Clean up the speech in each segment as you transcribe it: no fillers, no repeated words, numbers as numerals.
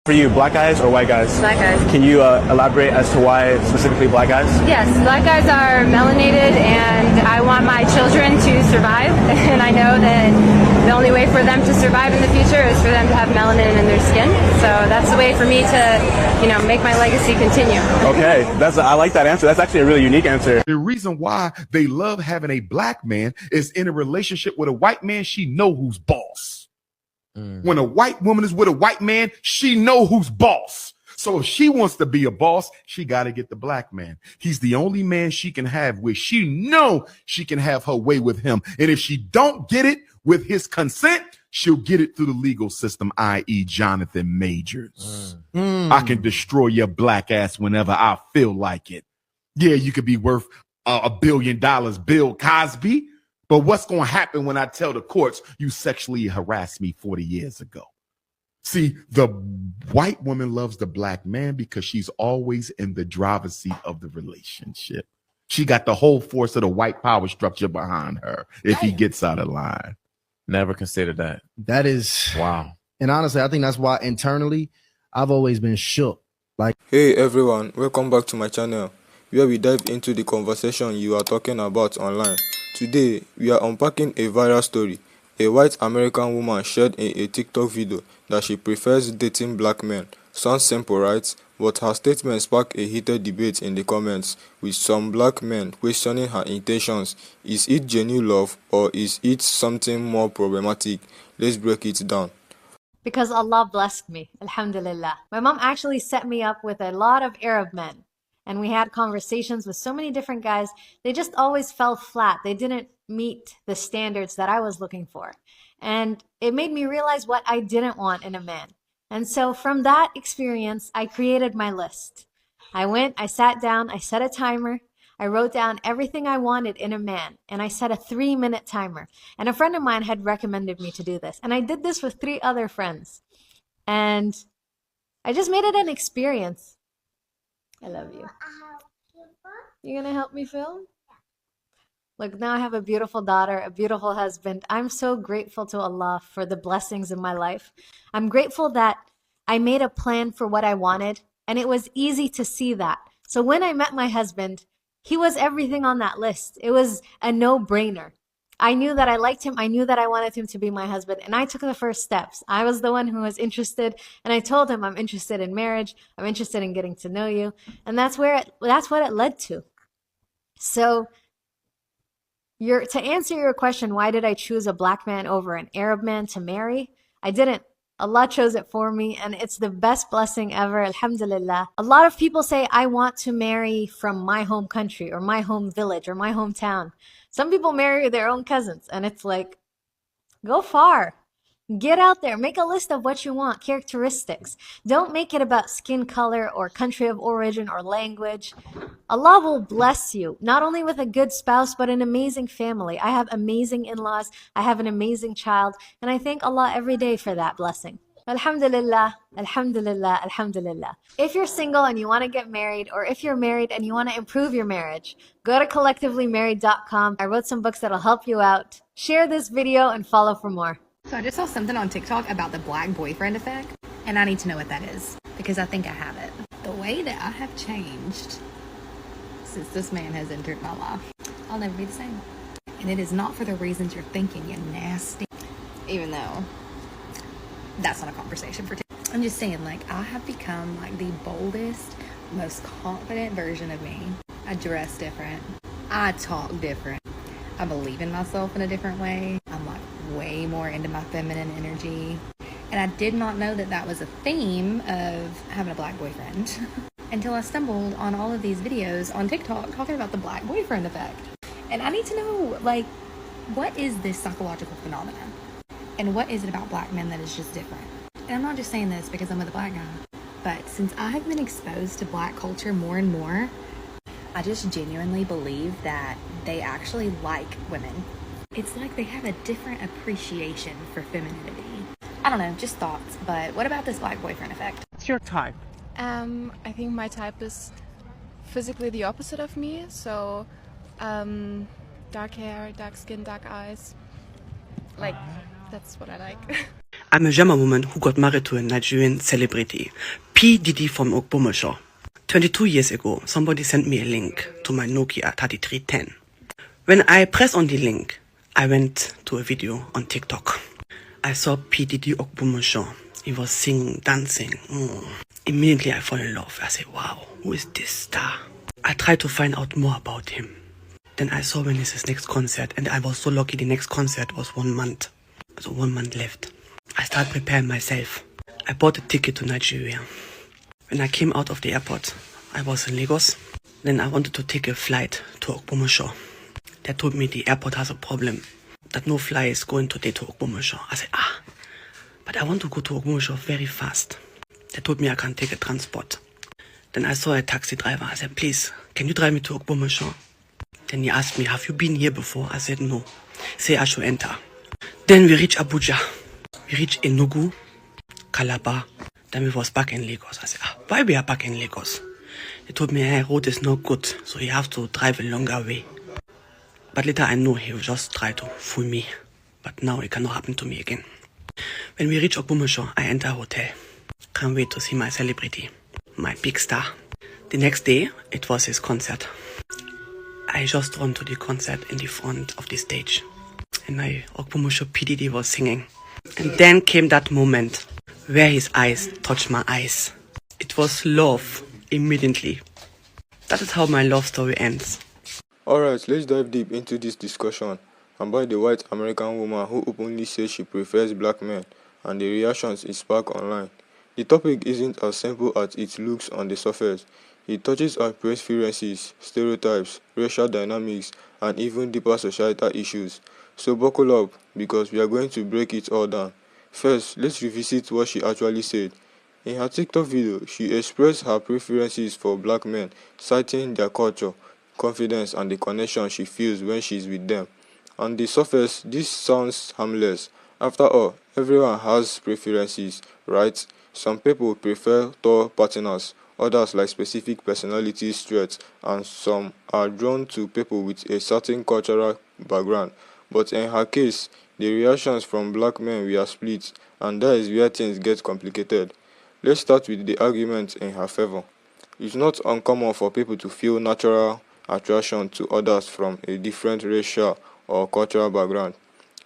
For you, black guys or white guys? Black guys. Can you elaborate as to why specifically black guys? Yes, black guys are melanated, and I want my children to survive. And I know that the only way for them to survive in the future is for them to have melanin in their skin. So that's the way for me to, make my legacy continue. Okay, I like that answer. That's actually a really unique answer. The reason why they love having a black man is in a relationship with a white man, she know who's boss. When a white woman is with a white man, she know who's boss. So if she wants to be a boss, she got to get the black man. He's the only man she can have where she know she can have her way with him. And if she don't get it with his consent, she'll get it through the legal system, i.e. Jonathan Majors. I can destroy your black ass whenever I feel like it. Yeah, you could be worth $1 billion, Bill Cosby. But what's going to happen when I tell the courts you sexually harassed me 40 years ago? See, the white woman loves the black man because she's always in the driver's seat of the relationship. She got the whole force of the white power structure behind her if he gets out of line. Never considered that. That is wow. And honestly, I think that's why internally I've always been shook. Like, hey everyone, welcome back to my channel where we dive into the conversation you are talking about online. Today, we are unpacking a viral story. A white American woman shared in a TikTok video that she prefers dating black men. Sounds simple, right? But her statement sparked a heated debate in the comments, with some black men questioning her intentions. Is it genuine love or is it something more problematic? Let's break it down. Because Allah blessed me, alhamdulillah. My mom actually set me up with a lot of Arab men. And we had conversations with so many different guys. They just always fell flat. They didn't meet the standards that I was looking for. And it made me realize what I didn't want in a man. And so from that experience, I created my list. I sat down, I set a timer. I wrote down everything I wanted in a man. And I set a 3-minute timer. And a friend of mine had recommended me to do this. And I did this with 3 other friends. And I just made it an experience. I love you. You gonna help me film? Look, now I have a beautiful daughter, a beautiful husband. I'm so grateful to Allah for the blessings in my life. I'm grateful that I made a plan for what I wanted, and it was easy to see that. So when I met my husband, he was everything on that list. It was a no-brainer. I knew that I liked him. I knew that I wanted him to be my husband, and I took the first steps. I was the one who was interested, and I told him I'm interested in marriage. I'm interested in getting to know you, and that's what it led to. So, to answer your question, why did I choose a black man over an Arab man to marry? I didn't. Allah chose it for me, and it's the best blessing ever, alhamdulillah. A lot of people say, I want to marry from my home country or my home village or my hometown. Some people marry their own cousins, and it's like, go far. Get out there. Make a list of what you want, characteristics. Don't make it about skin color or country of origin or language. Allah will bless you, not only with a good spouse, but an amazing family. I have amazing in-laws. I have an amazing child, and I thank Allah every day for that blessing. Alhamdulillah, alhamdulillah, alhamdulillah. If you're single and you want to get married, or if you're married and you want to improve your marriage, go to collectivelymarried.com. I wrote some books that'll help you out. Share this video and follow for more. So I just saw something on TikTok about the black boyfriend effect, and I need to know what that is, because I think I have it. The way that I have changed since this man has entered my life, I'll never be the same. And it is not for the reasons you're thinking, you nasty. Even though that's not a conversation for today. I'm just saying, like, I have become like the boldest, most confident version of me. I dress different. I talk different. I believe in myself in a different way. I'm like way more into my feminine energy. And I did not know that that was a theme of having a black boyfriend until I stumbled on all of these videos on TikTok talking about the black boyfriend effect. And I need to know, like, what is this psychological phenomenon? And what is it about black men that is just different? And I'm not just saying this because I'm with a black guy, but since I have been exposed to black culture more and more, I just genuinely believe that they actually like women. It's like they have a different appreciation for femininity. I don't know, just thoughts, but what about this black boyfriend effect? What's your type? I think my type is physically the opposite of me, so dark hair, dark skin, dark eyes. Like, that's what I like. I'm a German woman who got married to a Nigerian celebrity, P. Diddy from Ogbomoso. 22 years ago, somebody sent me a link to my Nokia 3310. When I pressed on the link, I went to a video on TikTok. I saw P. Diddy Ogbomoso. He was singing, dancing. Immediately I fell in love. I said, wow, who is this star? I tried to find out more about him. Then I saw when is his next concert, and I was so lucky the next concert was 1 month. So 1 month left. I started preparing myself. I bought a ticket to Nigeria. When I came out of the airport, I was in Lagos. Then I wanted to take a flight to Ogbomoso. They told me the airport has a problem, that no flight is going today to Ogbomoso. I said, but I want to go to Ogbomoso very fast. They told me I can take a transport. Then I saw a taxi driver. I said, please, can you drive me to Ogbomoso? Then he asked me, have you been here before? I said, no. Say I should enter. Then we reached Abuja. We reached Enugu, Calabar. Then we was back in Lagos. I said, why we are back in Lagos? They told me, hey, road is not good, so you have to drive a longer way. But later I know he will just try to fool me. But now it cannot happen to me again. When we reach Ogbomoso, I enter a hotel. Can't wait to see my celebrity, my big star. The next day, it was his concert. I just ran to the concert in the front of the stage. And Ogbomoso P. Diddy was singing. And then came that moment where his eyes touched my eyes. It was love immediately. That is how my love story ends. Alright, let's dive deep into this discussion about the white American woman who openly says she prefers black men and the reactions it sparked online. The topic isn't as simple as it looks on the surface. It touches on preferences, stereotypes, racial dynamics, and even deeper societal issues. So buckle up, because we are going to break it all down. First, let's revisit what she actually said. In her TikTok video, she expressed her preferences for black men, citing their culture, confidence, and the connection she feels when she's with them. On the surface, this sounds harmless. After all, everyone has preferences, right? Some people prefer tall partners, others like specific personality traits, and some are drawn to people with a certain cultural background. But in her case, the reactions from black men were split, and that is where things get complicated. Let's start with the argument in her favor. It's not uncommon for people to feel natural attraction to others from a different racial or cultural background.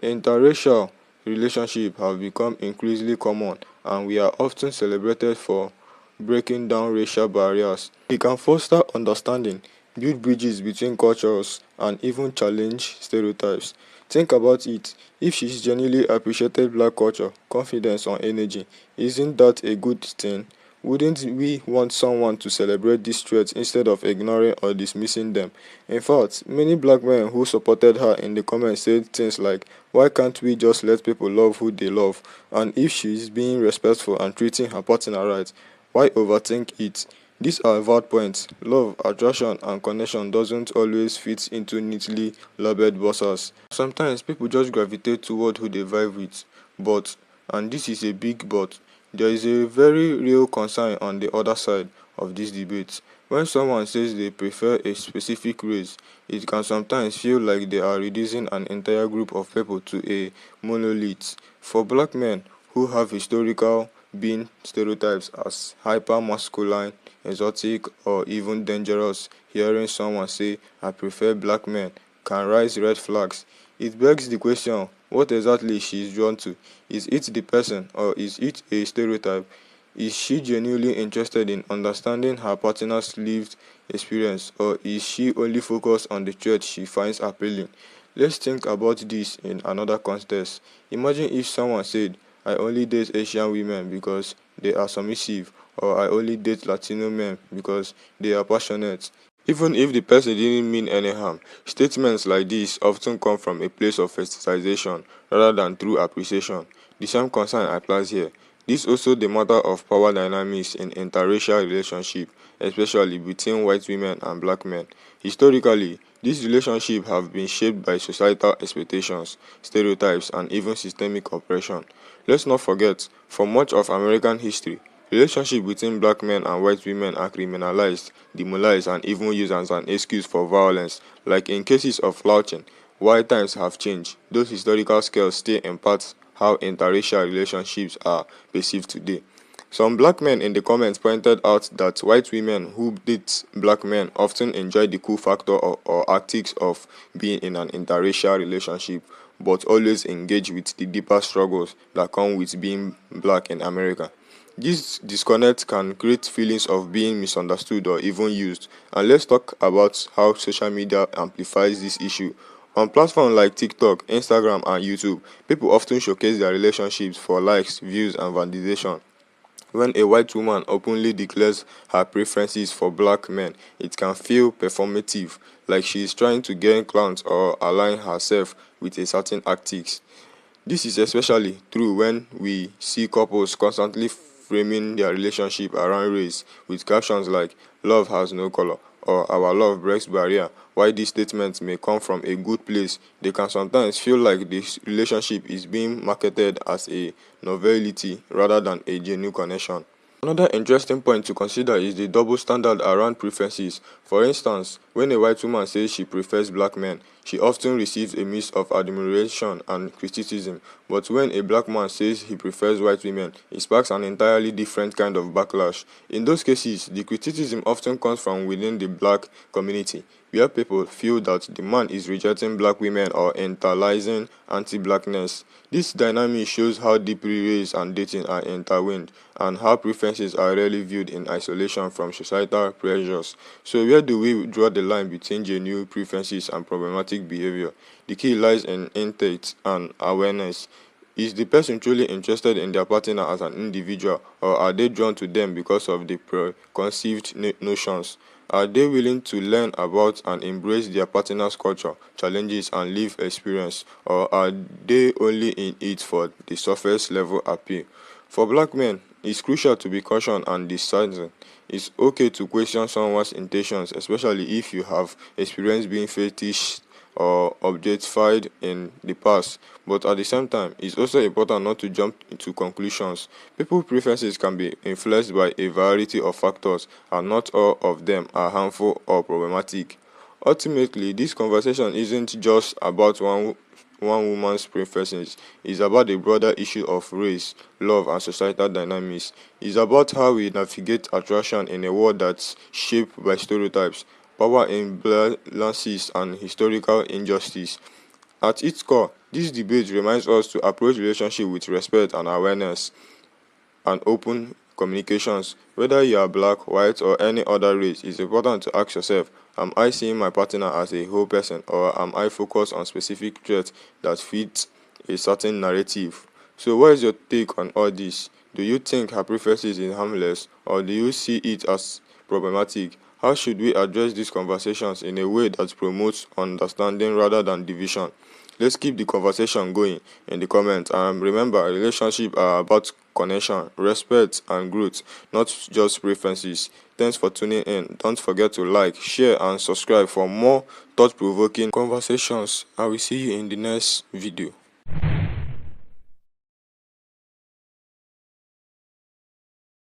Interracial relationships have become increasingly common, and we are often celebrated for breaking down racial barriers. It can foster understanding, build bridges between cultures, and even challenge stereotypes. Think about it. If she's genuinely appreciated black culture, confidence, or energy, isn't that a good thing? Wouldn't we want someone to celebrate these traits instead of ignoring or dismissing them? In fact, many black men who supported her in the comments said things like, why can't we just let people love who they love? And if she's being respectful and treating her partner right, why overthink it? These are valid points. Love, attraction, and connection doesn't always fit into neatly labeled boxes. Sometimes people just gravitate toward who they vibe with. But, and this is a big but, there is a very real concern on the other side of this debate. When someone says they prefer a specific race, it can sometimes feel like they are reducing an entire group of people to a monolith. For black men who have historical been stereotypes as hyper-masculine, exotic, or even dangerous, hearing someone say, I prefer black men, can raise red flags. It begs the question, what exactly she is drawn to? Is it the person, or is it a stereotype? Is she genuinely interested in understanding her partner's lived experience, or is she only focused on the traits she finds appealing? Let's think about this in another context. Imagine if someone said, I only date Asian women because they are submissive, or I only date Latino men because they are passionate. Even if the person didn't mean any harm, statements like this often come from a place of fetishization rather than true appreciation. The same concern applies here. This is also the matter of power dynamics in interracial relationships, especially between white women and black men. Historically, these relationships have been shaped by societal expectations, stereotypes, and even systemic oppression. Let's not forget, for much of American history, relationships between black men and white women are criminalized, demonized, and even used as an excuse for violence. Like in cases of flouting, while times have changed, those historical scales stay in part how interracial relationships are perceived today. Some black men in the comments pointed out that white women who date black men often enjoy the cool factor or antics of being in an interracial relationship, but always engage with the deeper struggles that come with being black in America. This disconnect can create feelings of being misunderstood or even used. And let's talk about how social media amplifies this issue. On platforms like TikTok, Instagram, and YouTube, people often showcase their relationships for likes, views, and validation. When a white woman openly declares her preferences for black men, it can feel performative, like she is trying to gain clout or align herself with a certain tactics. This is especially true when we see couples constantly framing their relationship around race with captions like "love has no color" or "our love breaks barrier." While these statements may come from a good place, they can sometimes feel like this relationship is being marketed as a novelty rather than a genuine connection. Another interesting point to consider is the double standard around preferences. For instance, when a white woman says she prefers black men, she often receives a mix of admiration and criticism. But when a black man says he prefers white women, it sparks an entirely different kind of backlash. In those cases, the criticism often comes from within the black community, where people feel that the man is rejecting black women or internalizing anti-blackness. This dynamic shows how deeply race and dating are intertwined, and how preferences are rarely viewed in isolation from societal pressures. So where do we draw the line between genuine preferences and problematic behavior? The key lies in intent and awareness. Is the person truly interested in their partner as an individual, or are they drawn to them because of the preconceived notions? Are they willing to learn about and embrace their partner's culture, challenges, and life experience, or are they only in it for the surface level appeal? For black men, it's crucial to be cautious and discerning. It's okay to question someone's intentions, especially if you have experienced being fetished or objectified in the past. But at the same time, it's also important not to jump into conclusions. People's preferences can be influenced by a variety of factors, and not all of them are harmful or problematic. Ultimately, this conversation isn't just about one woman's preferences. It's about the broader issue of race, love, and societal dynamics. It's about how we navigate attraction in a world that's shaped by stereotypes, power imbalances, and historical injustice. At its core, this debate reminds us to approach relationships with respect and awareness and open communications. Whether you are black, white, or any other race, it's important to ask yourself, am I seeing my partner as a whole person, or am I focused on specific traits that fit a certain narrative? So what is your take on all this? Do you think her preferences is harmless, or do you see it as problematic? How should we address these conversations in a way that promotes understanding rather than division? Let's keep the conversation going in the comments. And remember, relationships are about connection, respect, and growth, not just preferences. Thanks for tuning in. Don't forget to like, share, and subscribe for more thought-provoking conversations. I will see you in the next video.